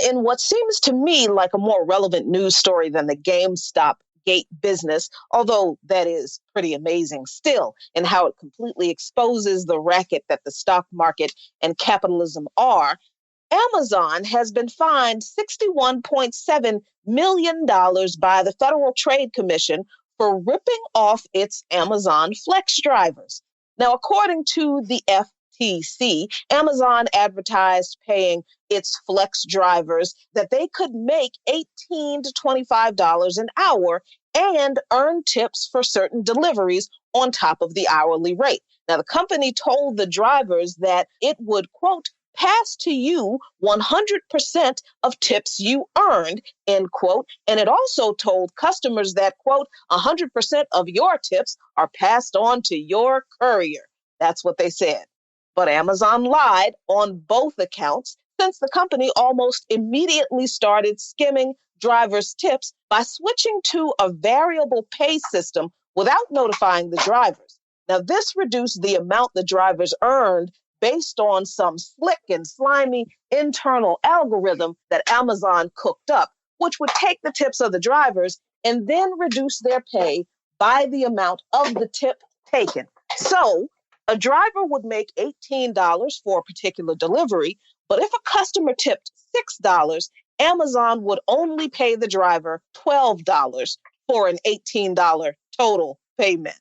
In what seems to me like a more relevant news story than the GameStop gate business, although that is pretty amazing still, in how it completely exposes the racket that the stock market and capitalism are, Amazon has been fined $61.7 million by the Federal Trade Commission for ripping off its Amazon Flex drivers. Now, according to the FTC, Amazon advertised paying its Flex drivers that they could make $18 to $25 an hour and earn tips for certain deliveries on top of the hourly rate. Now, the company told the drivers that it would, quote, pass to you 100% of tips you earned, end quote. And it also told customers that, quote, 100% of your tips are passed on to your courier. That's what they said. But Amazon lied on both accounts, since the company almost immediately started skimming drivers' tips by switching to a variable pay system without notifying the drivers. Now, this reduced the amount the drivers earned based on some slick and slimy internal algorithm that Amazon cooked up, which would take the tips of the drivers and then reduce their pay by the amount of the tip taken. So a driver would make $18 for a particular delivery, but if a customer tipped $6, Amazon would only pay the driver $12 for an $18 total payment.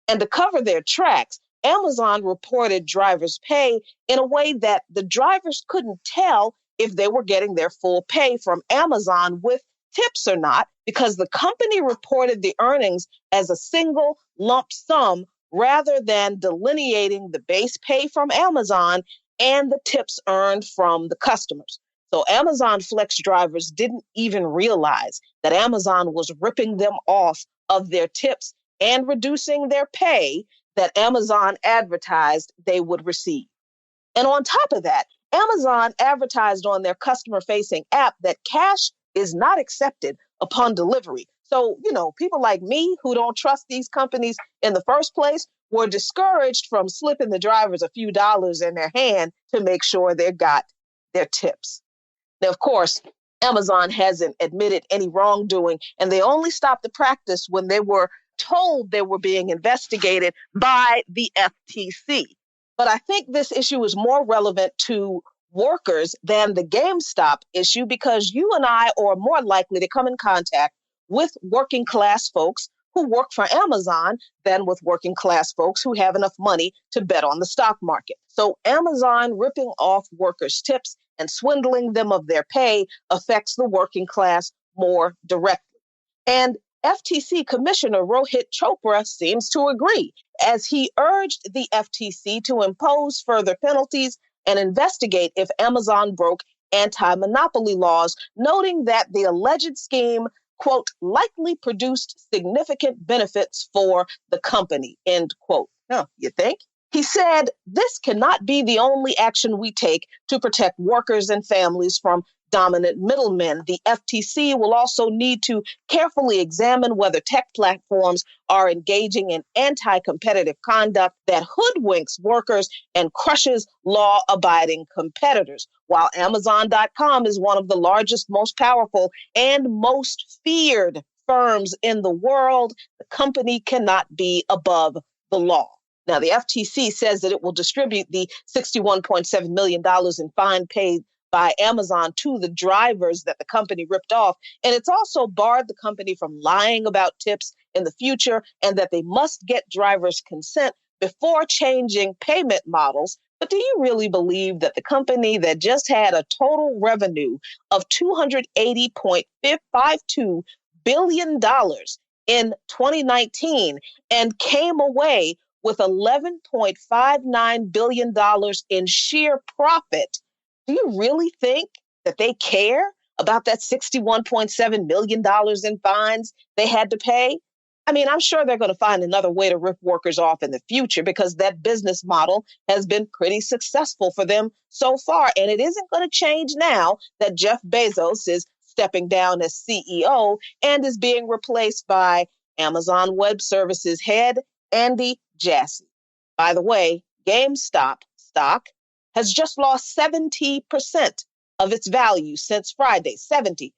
And to cover their tracks, Amazon reported drivers' pay in a way that the drivers couldn't tell if they were getting their full pay from Amazon with tips or not, because the company reported the earnings as a single lump sum rather than delineating the base pay from Amazon and the tips earned from the customers. So Amazon Flex drivers didn't even realize that Amazon was ripping them off of their tips and reducing their pay that Amazon advertised they would receive. And on top of that, Amazon advertised on their customer-facing app that cash is not accepted upon delivery. So, people like me who don't trust these companies in the first place were discouraged from slipping the drivers a few dollars in their hand to make sure they got their tips. Now, of course, Amazon hasn't admitted any wrongdoing, and they only stopped the practice when they were told they were being investigated by the FTC. But I think this issue is more relevant to workers than the GameStop issue, because you and I are more likely to come in contact with working class folks who work for Amazon than with working class folks who have enough money to bet on the stock market. So Amazon ripping off workers' tips and swindling them of their pay affects the working class more directly. And FTC Commissioner Rohit Chopra seems to agree, as he urged the FTC to impose further penalties and investigate if Amazon broke anti-monopoly laws, noting that the alleged scheme, quote, likely produced significant benefits for the company, end quote. Huh, you think? He said, this cannot be the only action we take to protect workers and families from dominant middlemen. The FTC will also need to carefully examine whether tech platforms are engaging in anti-competitive conduct that hoodwinks workers and crushes law-abiding competitors. While Amazon.com is one of the largest, most powerful, and most feared firms in the world, the company cannot be above the law. Now, the FTC says that it will distribute the $61.7 million in fine paid by Amazon to the drivers that the company ripped off. And it's also barred the company from lying about tips in the future, and that they must get drivers' consent before changing payment models. But do you really believe that the company that just had a total revenue of $280.52 billion in 2019 and came away with $11.59 billion in sheer profit, do you really think that they care about that $61.7 million in fines they had to pay? I mean, I'm sure they're going to find another way to rip workers off in the future, because that business model has been pretty successful for them so far. And it isn't going to change now that Jeff Bezos is stepping down as CEO and is being replaced by Amazon Web Services head Andy Jassy. By the way, GameStop stock has just lost 70% of its value since Friday, 70.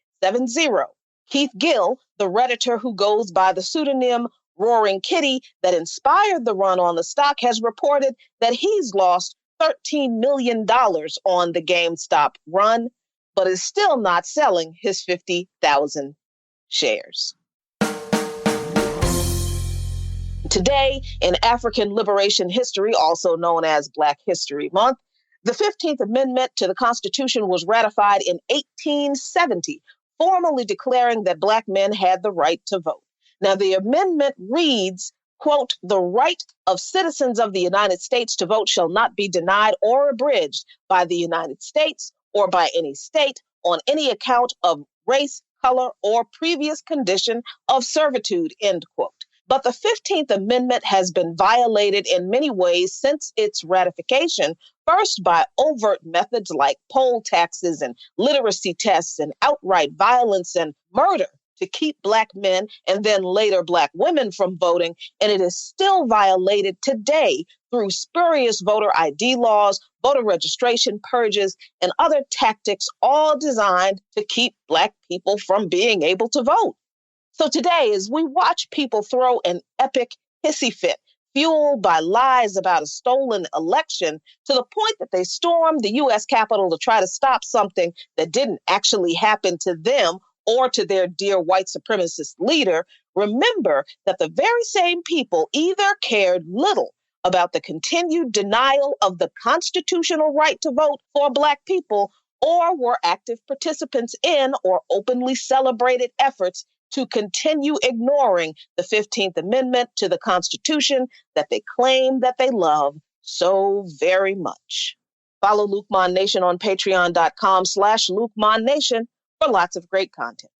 Keith Gill, the Redditor who goes by the pseudonym Roaring Kitty that inspired the run on the stock, has reported that he's lost $13 million on the GameStop run, but is still not selling his 50,000 shares. Today, in African liberation history, also known as Black History Month, the 15th Amendment to the Constitution was ratified in 1870, formally declaring that Black men had the right to vote. Now, the amendment reads, quote, "The right of citizens of the United States to vote shall not be denied or abridged by the United States or by any state on any account of race, color, or previous condition of servitude," end quote. But the 15th Amendment has been violated in many ways since its ratification, first by overt methods like poll taxes and literacy tests and outright violence and murder to keep Black men and then later Black women from voting, and it is still violated today through spurious voter ID laws, voter registration purges, and other tactics, all designed to keep Black people from being able to vote. So today, as we watch people throw an epic hissy fit, fueled by lies about a stolen election, to the point that they stormed the U.S. Capitol to try to stop something that didn't actually happen to them or to their dear white supremacist leader, remember that the very same people either cared little about the continued denial of the constitutional right to vote for Black people or were active participants in or openly celebrated efforts to continue ignoring the 15th Amendment to the Constitution that they claim that they love so very much. Follow Luqman Nation on patreon.com/LuqmanNation for lots of great content.